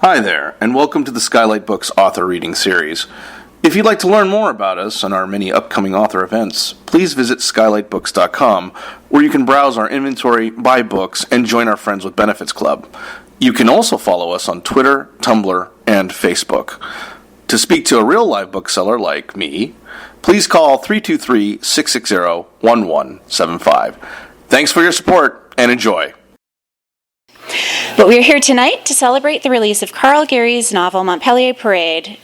Hi there, and welcome to the Skylight Books author reading series. If you'd like to learn more about us and our many upcoming author events, please visit skylightbooks.com, where you can browse our inventory, buy books, and join our Friends with Benefits Club. You can also follow us on Twitter, Tumblr, and Facebook. To speak to a real live bookseller like me, please call 323-660-1175. Thanks for your support, and enjoy. But we're here tonight to celebrate the release of Karl Geary's novel Montpelier Parade,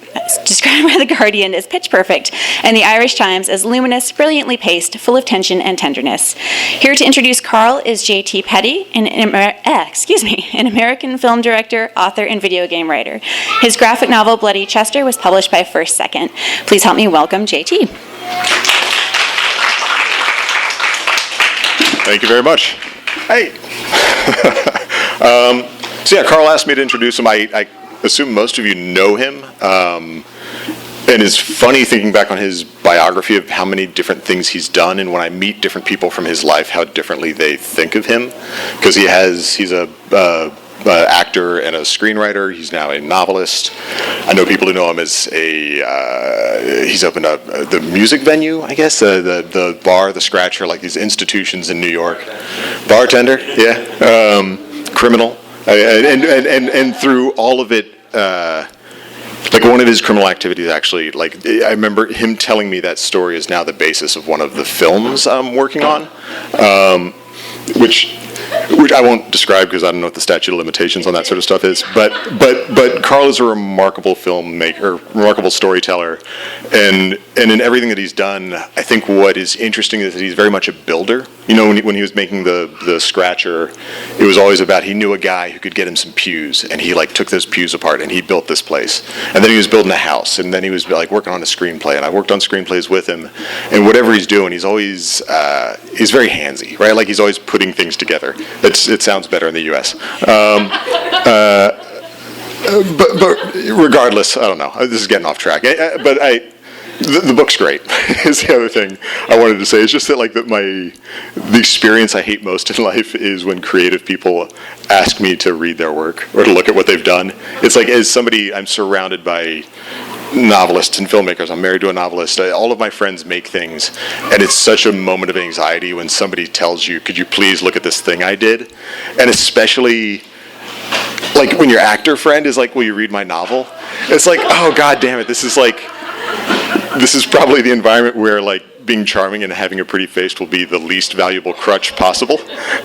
described by The Guardian as pitch perfect, and the Irish Times as luminous, brilliantly paced, full of tension and tenderness. Here to introduce Karl is J.T. Petty, an American film director, author, and video game writer. His graphic novel Bloody Chester was published by First Second. Please help me welcome J.T. Thank you very much. Hey. Karl asked me to introduce him. I assume most of you know him. And it's funny thinking back on his biography of how many different things he's done, and when I meet different people from his life, how differently they think of him. Because he's a actor and a screenwriter. He's now a novelist. I know people who know him as he's opened up the music venue, I guess, the bar, the Scratcher, like these institutions in New York. Bartender, yeah. Criminal. And through all of it, like one of his criminal activities actually, like I remember him telling me that story is now the basis of one of the films I'm working on, which I won't describe because I don't know what the statute of limitations on that sort of stuff is. But Karl is a remarkable filmmaker, remarkable storyteller, and in everything that he's done, I think what is interesting is that he's very much a builder. You know, when he was making the Scratcher, it was always about he knew a guy who could get him some pews, and he like took those pews apart and he built this place. And then he was building a house, and then he was like working on a screenplay, and I worked on screenplays with him. And whatever he's doing, he's always he's very handsy, right? Like he's always putting things together. It sounds better in the U.S. But regardless, I don't know. This is getting off track. The book's great. Is the other thing I wanted to say. It's just that like the experience I hate most in life is when creative people ask me to read their work or to look at what they've done. It's like as somebody, I'm surrounded by novelists and filmmakers. I'm married to a novelist. All of my friends make things, and it's such a moment of anxiety when somebody tells you, "Could you please look at this thing I did?" And especially like when your actor friend is like, "Will you read my novel?" It's like, oh god damn it, this is probably the environment where like being charming and having a pretty face will be the least valuable crutch possible.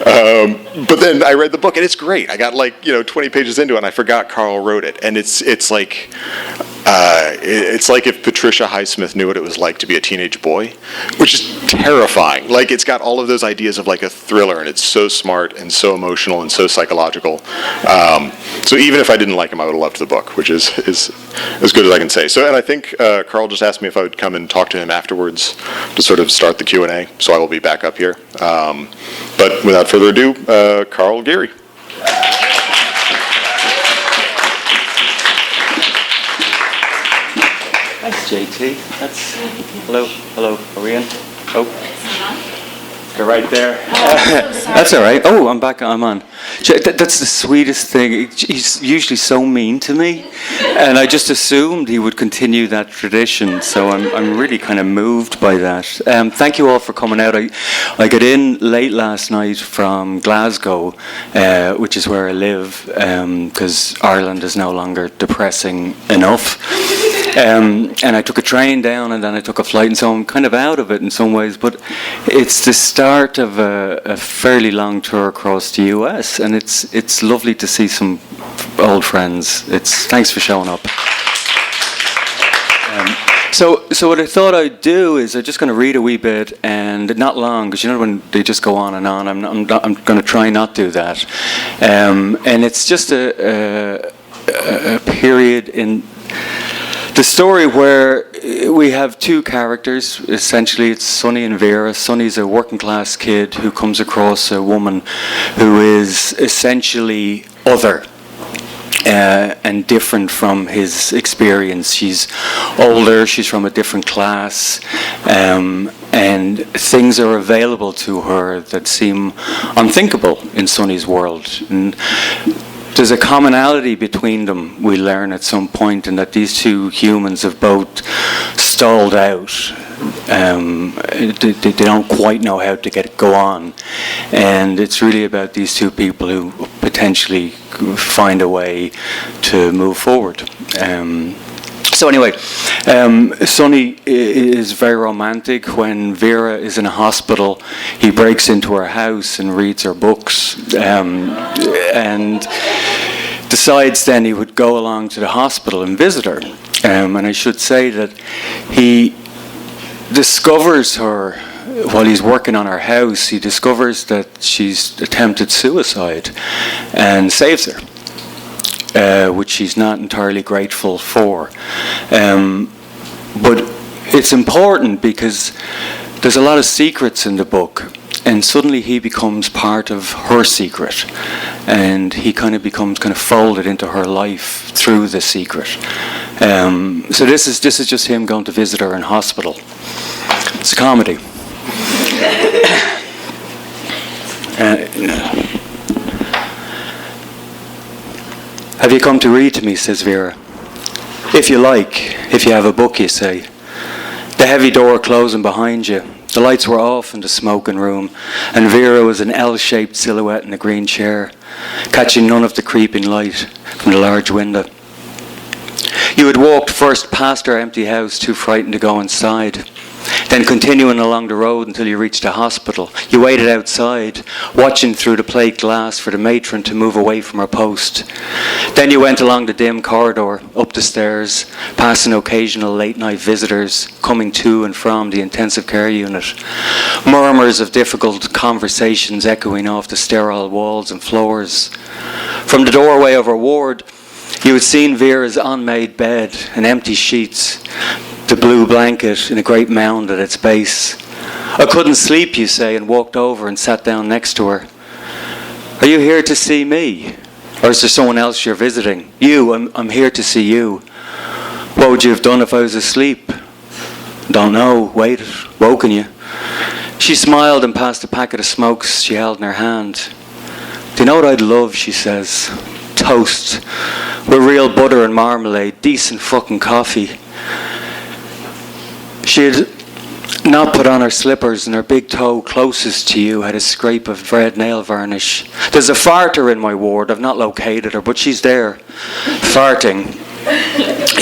But then I read the book and it's great. I got 20 pages into it and I forgot Karl wrote it. And it's like if Patricia Highsmith knew what it was like to be a teenage boy, which is terrifying. Like it's got all of those ideas of like a thriller, and it's so smart and so emotional and so psychological. So even if I didn't like him, I would have loved the book, which is as good as I can say. So, and I think Karl just asked me if I would come and talk to him afterwards to sort of start the Q&A. So I will be back up here. But without further ado, Karl Geary. Thanks, JT. Hello. Are we in? Oh. Go right there. That's all right. Oh, I'm back. I'm on. That's the sweetest thing. He's usually so mean to me, and I just assumed he would continue that tradition. So I'm really kind of moved by that. Thank you all for coming out. I got in late last night from Glasgow, which is where I live, because Ireland is no longer depressing enough. And I took a train down, and then I took a flight, and so I'm kind of out of it in some ways. But it's the start of a fairly long tour across the US, and it's lovely to see some old friends. Thanks for showing up. So what I thought I'd do is I'm just going to read a wee bit, and not long, because you know when they just go on and on. I'm going to try not to do that, and it's just a period in the story where we have two characters. Essentially, it's Sonny and Vera. Sonny's a working class kid who comes across a woman who is essentially other and different from his experience. She's older, she's from a different class, and things are available to her that seem unthinkable in Sonny's world. And there's a commonality between them, we learn at some point, and that these two humans have both stalled out. They don't quite know how to go on. And it's really about these two people who potentially find a way to move forward. So anyway, Sonny is very romantic. When Vera is in a hospital, he breaks into her house and reads her books, and decides then he would go along to the hospital and visit her. And I should say that he discovers her while he's working on her house. He discovers that she's attempted suicide and saves her. Which she's not entirely grateful for. But it's important because there's a lot of secrets in the book, and suddenly he becomes part of her secret, and he becomes folded into her life through the secret. So this is just him going to visit her in hospital. It's a comedy. Have you come to read to me, says Vera. If you like, if you have a book, you say. The heavy door closing behind you. The lights were off in the smoking room, and Vera was an L-shaped silhouette in the green chair, catching none of the creeping light from the large window. You had walked first past her empty house, too frightened to go inside. Then continuing along the road until you reached the hospital. You waited outside, watching through the plate glass for the matron to move away from her post. Then you went along the dim corridor, up the stairs, passing occasional late-night visitors coming to and from the intensive care unit. Murmurs of difficult conversations echoing off the sterile walls and floors. From the doorway of her ward, you had seen Vera's unmade bed and empty sheets, the blue blanket in a great mound at its base. I couldn't sleep, you say, and walked over and sat down next to her. Are you here to see me? Or is there someone else you're visiting? You, I'm here to see you. What would you have done if I was asleep? Don't know, waited, woken you. She smiled and passed a packet of smokes she held in her hand. Do you know what I'd love, she says? Toast, with real butter and marmalade, decent fucking coffee. She had not put on her slippers, and her big toe closest to you had a scrape of red nail varnish. There's a farter in my ward. I've not located her, but she's there, farting.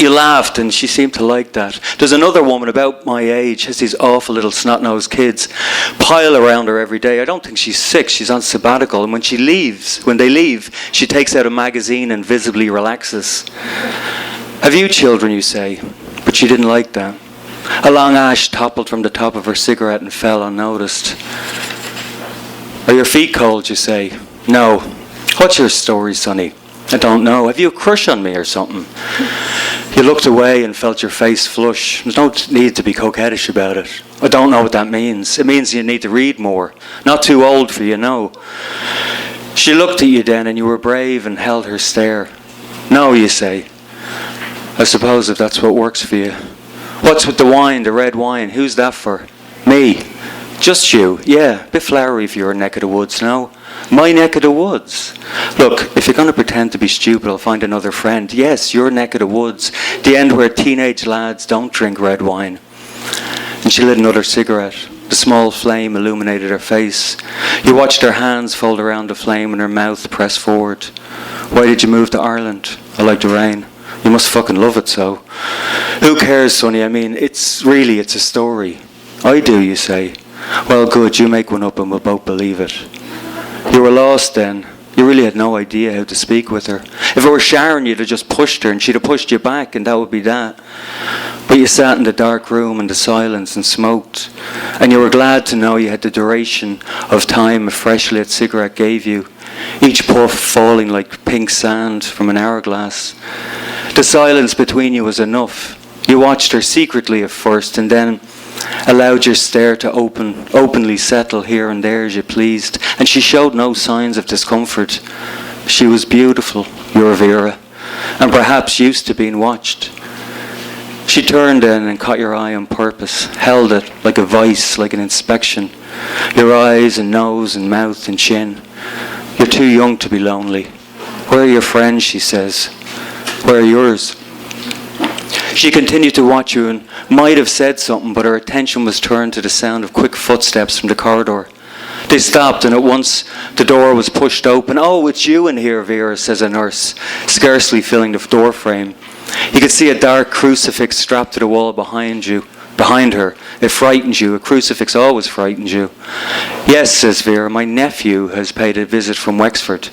You laughed, and she seemed to like that. There's another woman about my age, has these awful little snot-nosed kids pile around her every day. I don't think she's sick. She's on sabbatical, and when they leave, she takes out a magazine and visibly relaxes. Have you children, you say? But she didn't like that. A long ash toppled from the top of her cigarette and fell unnoticed. Are your feet cold, you say? No. What's your story, Sonny? I don't know. Have you a crush on me or something? You looked away and felt your face flush. There's no need to be coquettish about it. I don't know what that means. It means you need to read more. Not too old for you, no. She looked at you then, and you were brave and held her stare. No, you say. I suppose if that's what works for you. What's with the wine, the red wine? Who's that for? Me. Just you. Yeah, a bit flowery for your neck of the woods, no? My neck of the woods. Look, if you're going to pretend to be stupid, I'll find another friend. Yes, your neck of the woods. The end where teenage lads don't drink red wine. And she lit another cigarette. The small flame illuminated her face. You watched her hands fold around the flame and her mouth press forward. Why did you move to Ireland? I like the rain. You must fucking love it so. Who cares, Sonny? I mean, it's a story. I do, you say. Well, good, you make one up and we'll both believe it. You were lost then. You really had no idea how to speak with her. If it were Sharon, you'd have just pushed her and she'd have pushed you back, and that would be that. But you sat in the dark room in the silence and smoked, and you were glad to know you had the duration of time a fresh lit cigarette gave you, each puff falling like pink sand from an hourglass. The silence between you was enough. You watched her secretly at first, and then allowed your stare to openly settle here and there as you pleased, and she showed no signs of discomfort. She was beautiful, your Vera, and perhaps used to being watched. She turned then and caught your eye on purpose, held it like a vice, like an inspection. Your eyes and nose and mouth and chin. You're too young to be lonely. Where are your friends, she says. Where are yours? She continued to watch you and might have said something, but her attention was turned to the sound of quick footsteps from the corridor. They stopped, and at once the door was pushed open. "Oh, it's you in here, Vera," says a nurse, scarcely filling the door frame. You could see a dark crucifix strapped to the wall behind her. It frightens you. A crucifix always frightens you. "Yes," says Vera, "my nephew has paid a visit from Wexford."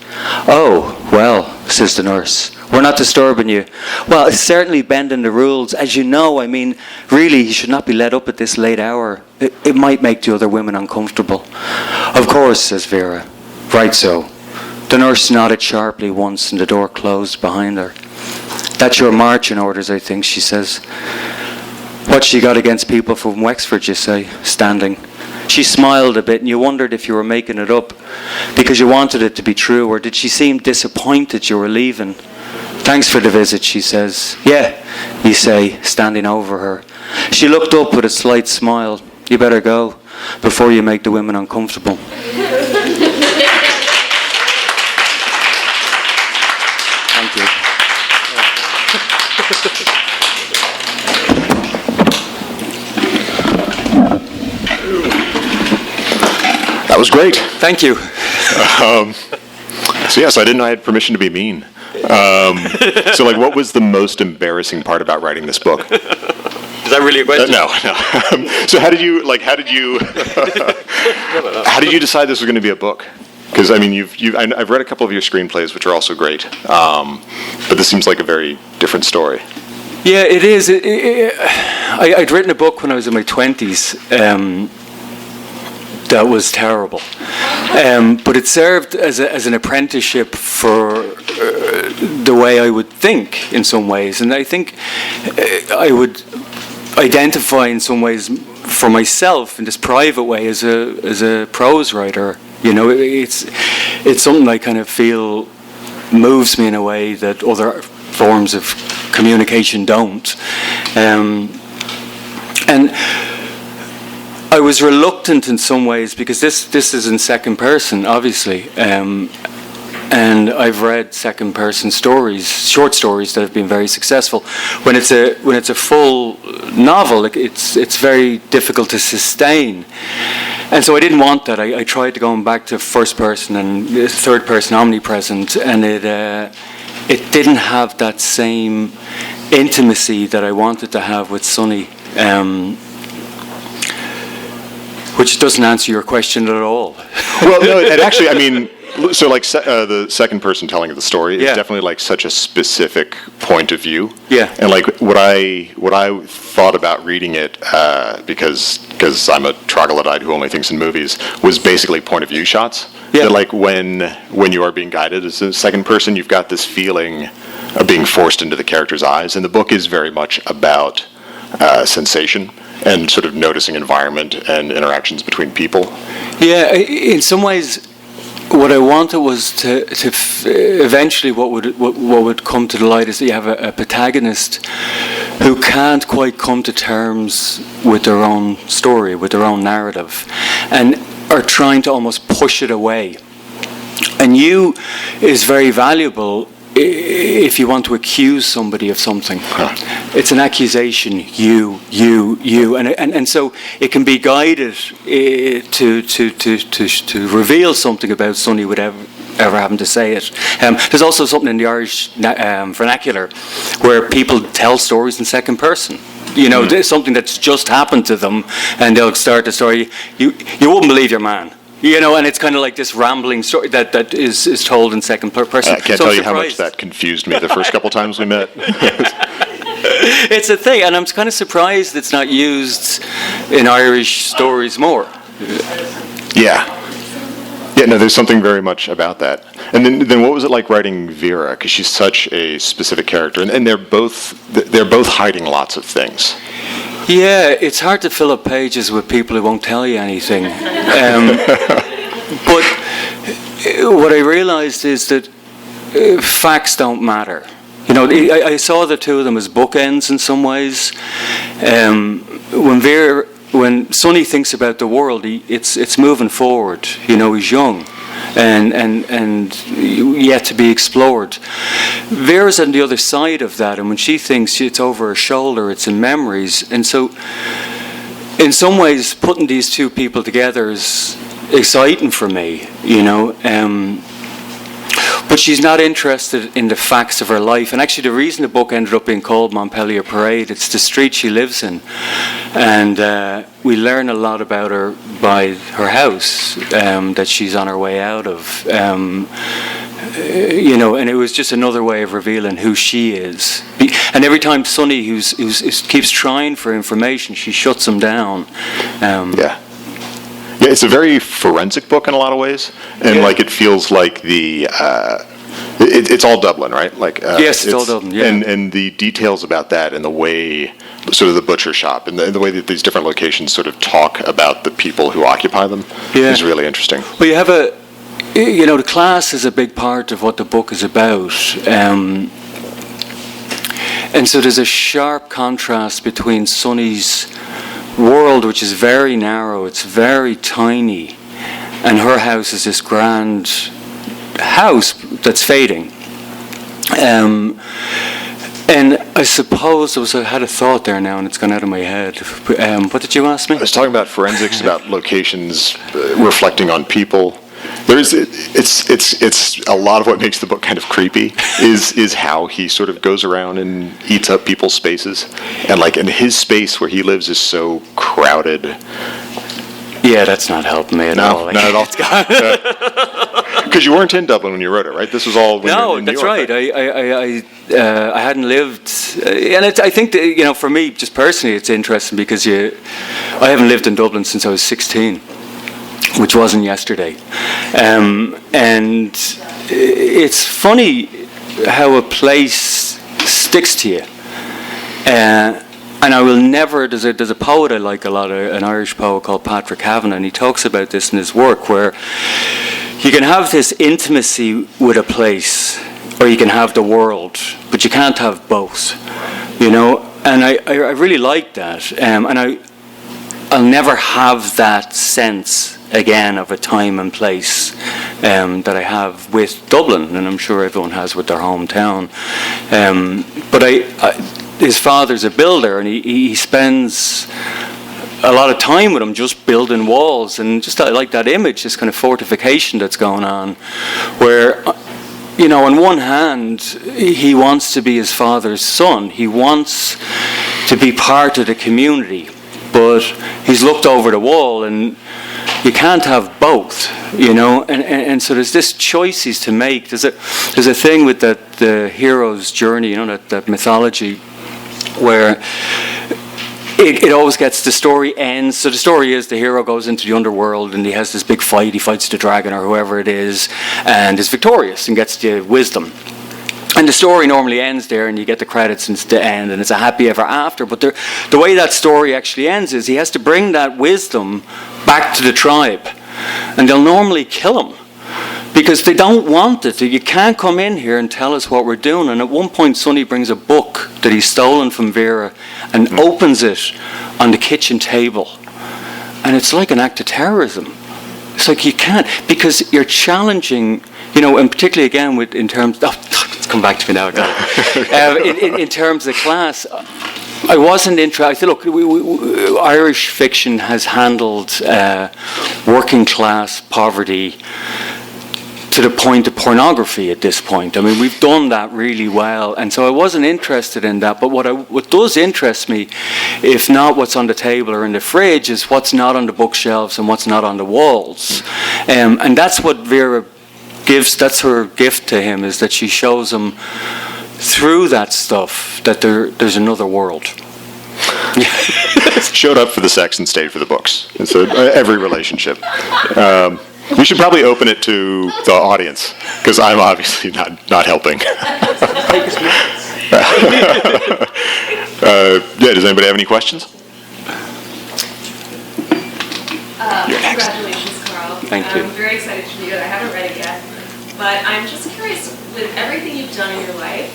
"Oh, well," says the nurse, "we're not disturbing you." "Well, it's certainly bending the rules. As you know, I mean, really, you should not be let up at this late hour. It might make the other women uncomfortable." "Of course," says Vera. "Right so." The nurse nodded sharply once and the door closed behind her. "That's your marching orders, I think," she says. "What's she got against people from Wexford, you say?" Standing. She smiled a bit, and you wondered if you were making it up because you wanted it to be true, or did she seem disappointed you were leaving? "Thanks for the visit," she says. "Yeah," you say, standing over her. She looked up with a slight smile. "You better go before you make the women uncomfortable." Thank you. That was great. Thank you. So yes, I didn't know I had permission to be mean. So like, what was the most embarrassing part about writing this book? Is that really a question? No. So how did you how did you decide this was going to be a book? Because I mean, I've read a couple of your screenplays, which are also great, but this seems like a very different story. Yeah, it is. I'd written a book when I was in my 20s. That was terrible, but it served as an apprenticeship for the way I would think in some ways, and I think I would identify in some ways for myself in this private way as a prose writer. You know, it's something I kind of feel moves me in a way that other forms of communication don't, and I was reluctant in some ways because this is in second person, obviously, and I've read second person stories, short stories that have been very successful. When it's a full novel, it's very difficult to sustain, and so I didn't want that. I tried to go back to first person and third person omnipresent, and it didn't have that same intimacy that I wanted to have with Sonny. Which doesn't answer your question at all. Well, no, it actually, I mean, so like the second person telling of the story is definitely like such a specific point of view. Yeah. And like what I thought about reading it, because I'm a troglodyte who only thinks in movies, was basically point of view shots. Yeah. That like when you are being guided as a second person, you've got this feeling of being forced into the character's eyes, and the book is very much about sensation and sort of noticing environment and interactions between people. Yeah, in some ways, what I wanted was to eventually what would come to the light is that you have a protagonist who can't quite come to terms with their own story, with their own narrative, and are trying to almost push it away. And you is very valuable if you want to accuse somebody of something. It's an accusation, you, and so it can be guided to reveal something about Sonny without ever having to say it. There's also something in the Irish vernacular where people tell stories in second person. You know, there's something that's just happened to them, and they'll start the story. You wouldn't believe your man. You know, and it's kind of like this rambling story that is told in second person. I can't tell you how much that confused me the first couple times we met. It's a thing, and I'm kind of surprised it's not used in Irish stories more. Yeah, no, there's something very much about that. And then what was it like writing Vera? Because she's such a specific character, and they're both hiding lots of things. Yeah, it's hard to fill up pages with people who won't tell you anything. But what I realized is that facts don't matter. You know, I saw the two of them as bookends in some ways. When Sonny thinks about the world, it's moving forward. You know, he's young. and yet to be explored. Vera's on the other side of that, and when she thinks it's over her shoulder, it's in memories. And so, in some ways, putting these two people together is exciting for me, you know. But she's not interested in the facts of her life. And actually, the reason the book ended up being called Montpelier Parade, it's the street she lives in. And we learn a lot about her by her house that she's on her way out of. You know, and it was just another way of revealing who she is. And every time Sonny, who's keeps trying for information, she shuts him down. Yeah, it's a very forensic book in a lot of ways, and like it feels like it's all Dublin, right? Like yes, it's all Dublin. Yeah, and the details about that, and the way sort of the butcher shop, and the way that these different locations sort of talk about the people who occupy them is really interesting. Well, you have the class is a big part of what the book is about. And so there's a sharp contrast between Sonny's world, which is very narrow, it's very tiny, and her house is this grand house that's fading. And I suppose I had a thought there now, and it's gone out of my head. What did you ask me? I was talking about forensics, about locations reflecting on people. It's a lot of what makes the book kind of creepy is how he sort of goes around and eats up people's spaces, and his space where he lives is so crowded. Yeah, that's not helping me at all. Not at all. Because you weren't in Dublin when you wrote it, right? This was all when you were in New York. No, that's right. I hadn't lived, and I think that, for me, just personally, it's interesting because I haven't lived in Dublin since I was 16. Which wasn't yesterday. And it's funny how a place sticks to you. And I will never, there's a poet I like a lot, an Irish poet called Patrick Kavanagh, and he talks about this in his work, where you can have this intimacy with a place, or you can have the world, but you can't have both, And I really like that. And I'll never have that sense again of a time and place that I have with Dublin, and I'm sure everyone has with their hometown. But his father's a builder, and he spends a lot of time with him just building walls, and just I like that image, this kind of fortification that's going on, where on one hand, he wants to be his father's son. He wants to be part of the community, but he's looked over the wall, and you can't have both, and so there's this choice he's to make. There's a thing with the hero's journey, that mythology, where it always gets, the story ends. So the story is the hero goes into the underworld and he has this big fight. He fights the dragon or whoever it is, and is victorious and gets the wisdom. And the story normally ends there, and you get the credits and it's the end, and it's a happy ever after. But the way that story actually ends is he has to bring that wisdom back to the tribe, and they'll normally kill him because they don't want it. You can't come in here and tell us what we're doing. And at one point, Sonny brings a book that he's stolen from Vera and opens it on the kitchen table, and it's like an act of terrorism. It's like you can't, because you're challenging, and particularly again in terms. It's come back to me now. In terms of class, I wasn't interested. Look, Irish fiction has handled working class poverty to the point of pornography at this point. I mean, we've done that really well, and so I wasn't interested in that. But what does interest me, if not what's on the table or in the fridge, is what's not on the bookshelves and what's not on the walls. And that's what Vera gives. That's her gift to him, is that she shows him through that stuff that there's another world. Showed up for the sex and stayed for the books. And so every relationship. We should probably open it to the audience, because I'm obviously not helping. Does anybody have any questions? Congratulations, Karl. Thank you. I'm very excited to read it. I haven't read it yet, but I'm just curious, with everything you've done in your life,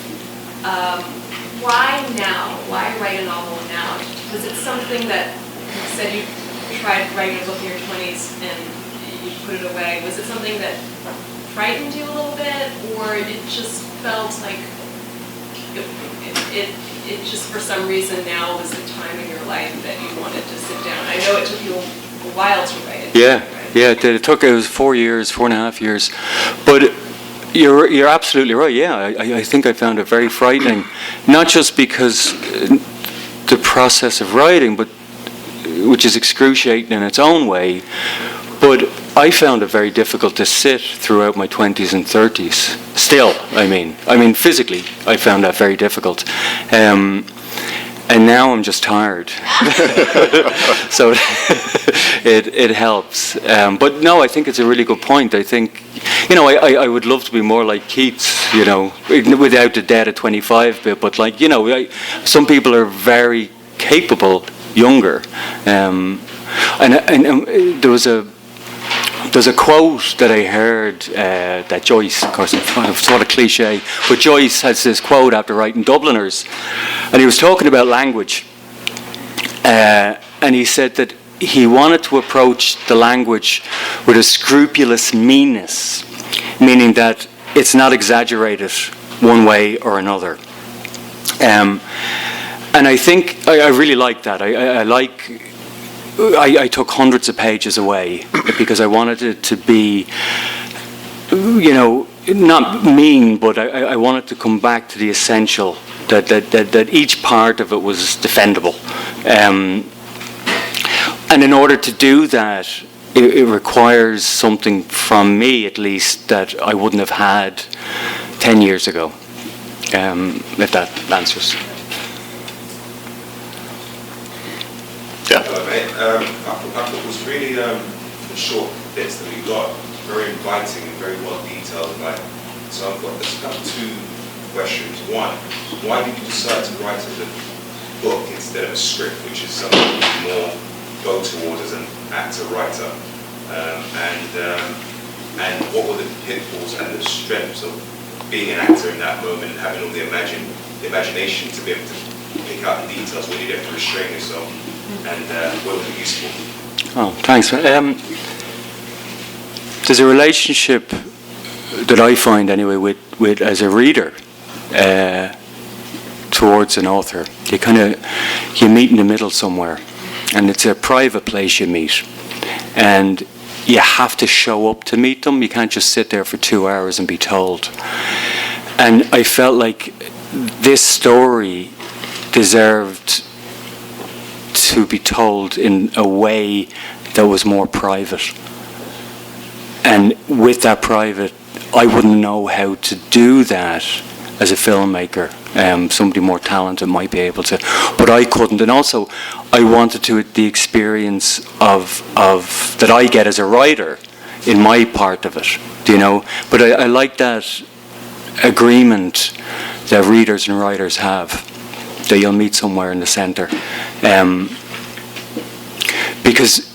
why now? Why write a novel now? Was it something that you said you tried writing a book in your 20s and you put it away. Was it something that frightened you a little bit, or it just felt like it just for some reason now was the time in your life that you wanted to sit down? I know it took you a while to write it. Yeah, right? yeah, it was 4 years, 4.5 years. But you're absolutely right, yeah. I think I found it very frightening. Not just because the process of writing, but which is excruciating in its own way, but I found it very difficult to sit throughout my 20s and 30s. Still, I mean physically, I found that very difficult. And now I'm just tired. So it helps. But no, I think it's a really good point. I think, I would love to be more like Keats, without the dead at 25 bit, but some people are very capable younger. And there's a quote that I heard that Joyce, of course, it's sort of cliche, but Joyce has this quote after writing Dubliners, and he was talking about language, and he said that he wanted to approach the language with a scrupulous meanness, meaning that it's not exaggerated one way or another. And I think I really like that. I took hundreds of pages away because I wanted it to be, not mean, but I wanted to come back to the essential, that each part of it was defendable. And in order to do that, it requires something from me, at least, that I wouldn't have had 10 years ago, if that answers. Yeah. Hello, mate. I thought it was really the short bits that we got, very inviting and very well detailed. So I've got two questions. One, why did you decide to write as a book instead of a script, which is something you more go towards as an actor-writer? And what were the pitfalls and the strengths of being an actor in that moment and having all the imagination to be able to pick out the details when you didn't have to restrain yourself? And what was it useful? Oh, thanks. There's a relationship that I find anyway with as a reader towards an author. You meet in the middle somewhere, and it's a private place you meet, and you have to show up to meet them. You can't just sit there for 2 hours and be told. And I felt like this story deserved to be told in a way that was more private. And with that private, I wouldn't know how to do that as a filmmaker. Somebody more talented might be able to, but I couldn't. And also, I wanted the experience of that I get as a writer in my part of it, But I like that agreement that readers and writers have, that you'll meet somewhere in the center. Because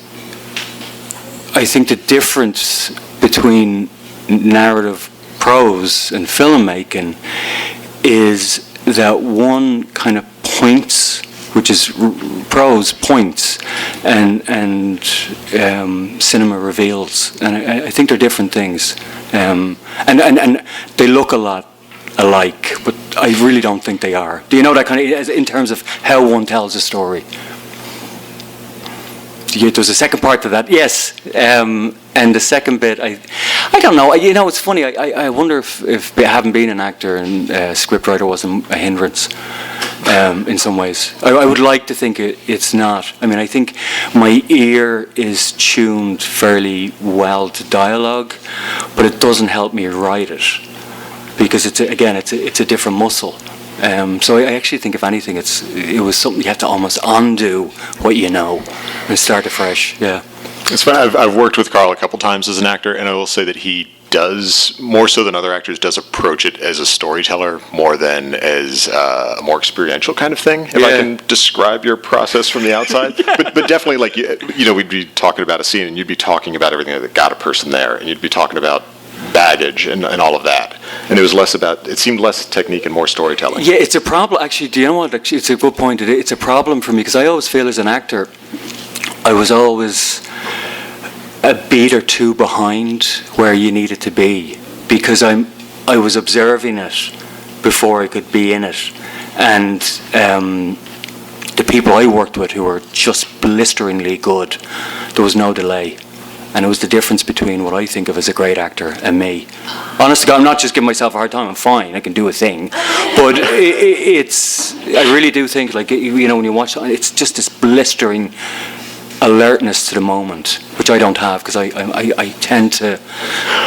I think the difference between narrative prose and filmmaking is that one kind of points, which is prose points, and cinema reveals, and I think they're different things, and they look a lot alike, but I really don't think they are. Do you know that kind of, in terms of how one tells a story? There's a second part to that, yes. And the second bit, I don't know. It's funny. I wonder if having been an actor and scriptwriter wasn't a hindrance in some ways. I would like to think it's not. I think my ear is tuned fairly well to dialogue, but it doesn't help me write it because it's a different muscle. So I actually think, if anything, it was something you have to almost undo what you know and start afresh. Yeah. It's funny. I've worked with Karl a couple times as an actor, and I will say that he does, more so than other actors, does approach it as a storyteller more than as a more experiential kind of thing. If I can describe your process from the outside, but definitely, we'd be talking about a scene, and you'd be talking about everything that got a person there, and you'd be talking about baggage and all of that, and it seemed less technique and more storytelling. Yeah, it's a problem, actually. Do you know what? Actually, it's a good point. It's a problem for me because I always feel, as an actor, I was always a beat or two behind where you needed to be, because I was observing it before I could be in it, and the people I worked with who were just blisteringly good, there was no delay. And it was the difference between what I think of as a great actor and me. Honest to God, I'm not just giving myself a hard time. I'm fine. I can do a thing. But I really do think, like, you know, when you watch, it's just this blistering alertness to the moment, which I don't have because I tend to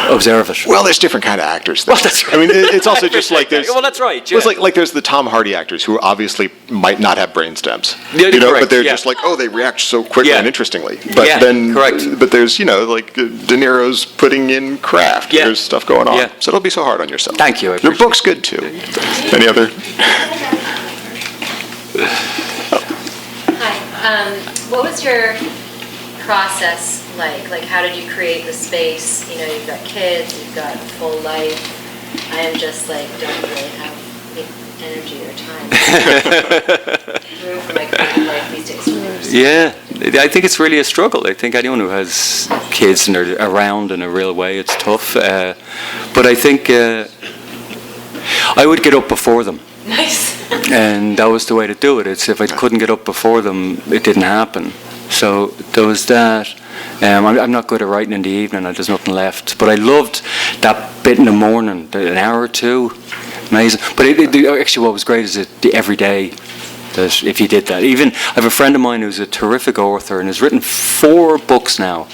observe it. Well, there's different kind of actors. Well, that's right. I mean, it's also just like there's. Well, that's right. Yeah. Well, it's like there's the Tom Hardy actors who obviously might not have brain stems. Yeah, you know, correct, but they're yeah. just like, oh, they react so quickly Yeah. and interestingly. But Yeah, then, correct. But there's, you know, like De Niro's putting in craft. Yeah. There's stuff going on. Yeah. So don't be so hard on yourself. Thank you. I Your appreciate book's good too. Any other? Hi. What was your process like? Like, how did you create the space? You know, you've got kids, you've got a full life. I am just like, don't really have the energy or time. Room for my creative life these days. Yeah, I think it's really a struggle. I think anyone who has kids and are around in a real way, it's tough. But I think I would get up before them. Nice. And that was the way to do it. It's if I couldn't get up before them, it didn't happen. So there was that. I'm not good at writing in the evening. There's nothing left. But I loved that bit in the morning, an hour or two. Amazing. But actually what was great is the every day, that if you did that. Even, I have a friend of mine who's a terrific author and has written 4 books now.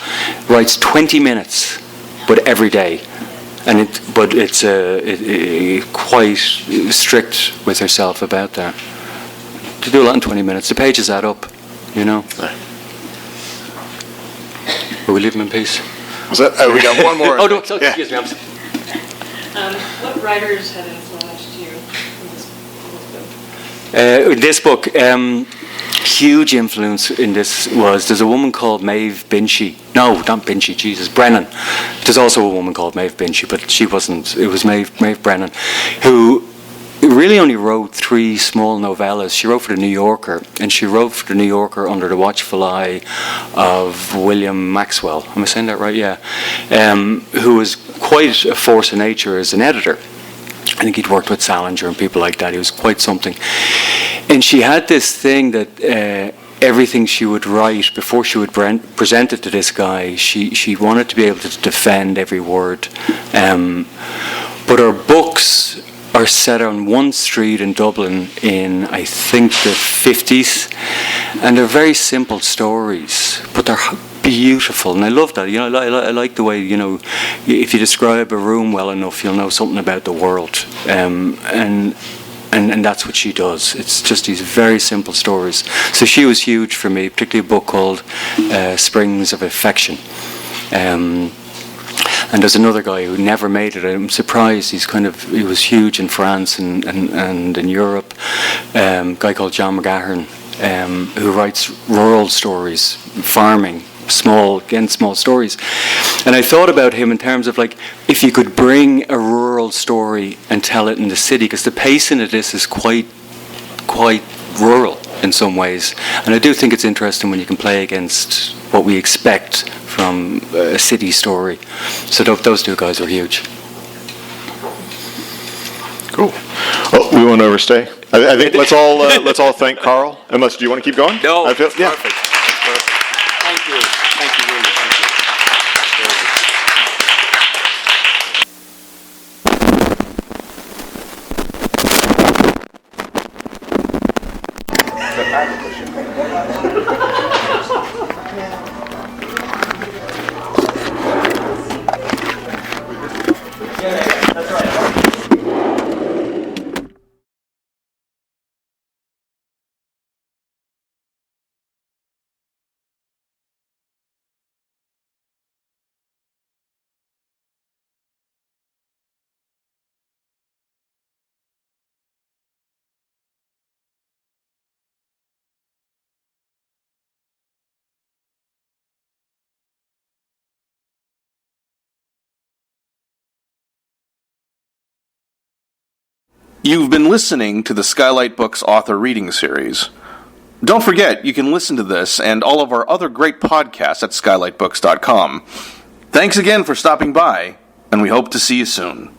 Writes 20 minutes, but every day. But it's quite strict with herself about that. To do a lot in 20 minutes, the pages add up, you know. Will we leave them in peace? We got one more. Oh, no, Yeah. excuse me. What writers have influenced you in this book? This book, huge influence in this there's a woman called Maeve Binchy. No, not Binchy, Jesus, Brennan. There's also a woman called Maeve Binchy, but she wasn't. It was Maeve Brennan, who really only wrote 3 small novellas. She wrote for The New Yorker, and she wrote for The New Yorker under the watchful eye of William Maxwell. Am I saying that right? Yeah. Who was quite a force of nature as an editor. I think he'd worked with Salinger and people like that. He was quite something. And she had this thing that everything she would write, before she would present it to this guy, she wanted to be able to defend every word. But her books are set on one street in Dublin in, I think, the 50s. And they're very simple stories, but they're beautiful, and I love that. You know, I like the way, you know, if you describe a room well enough, you'll know something about the world, and that's what she does. It's just these very simple stories. So she was huge for me, particularly a book called Springs of Affection. And there's another guy who never made it. I'm surprised. He was huge in France and in Europe. A guy called John McGahern, who writes rural stories, farming. Small stories. And I thought about him in terms of, like, if you could bring a rural story and tell it in the city, because the pacing of this is quite rural in some ways. And I do think it's interesting when you can play against what we expect from a city story. So those 2 guys are huge. Cool. Well, we won't overstay. I think let's all thank Karl. Unless, do you want to keep going? No, yeah. perfect. Thank you. Thank you, really. Thank you. You've been listening to the Skylight Books author reading series. Don't forget, you can listen to this and all of our other great podcasts at skylightbooks.com. Thanks again for stopping by, and we hope to see you soon.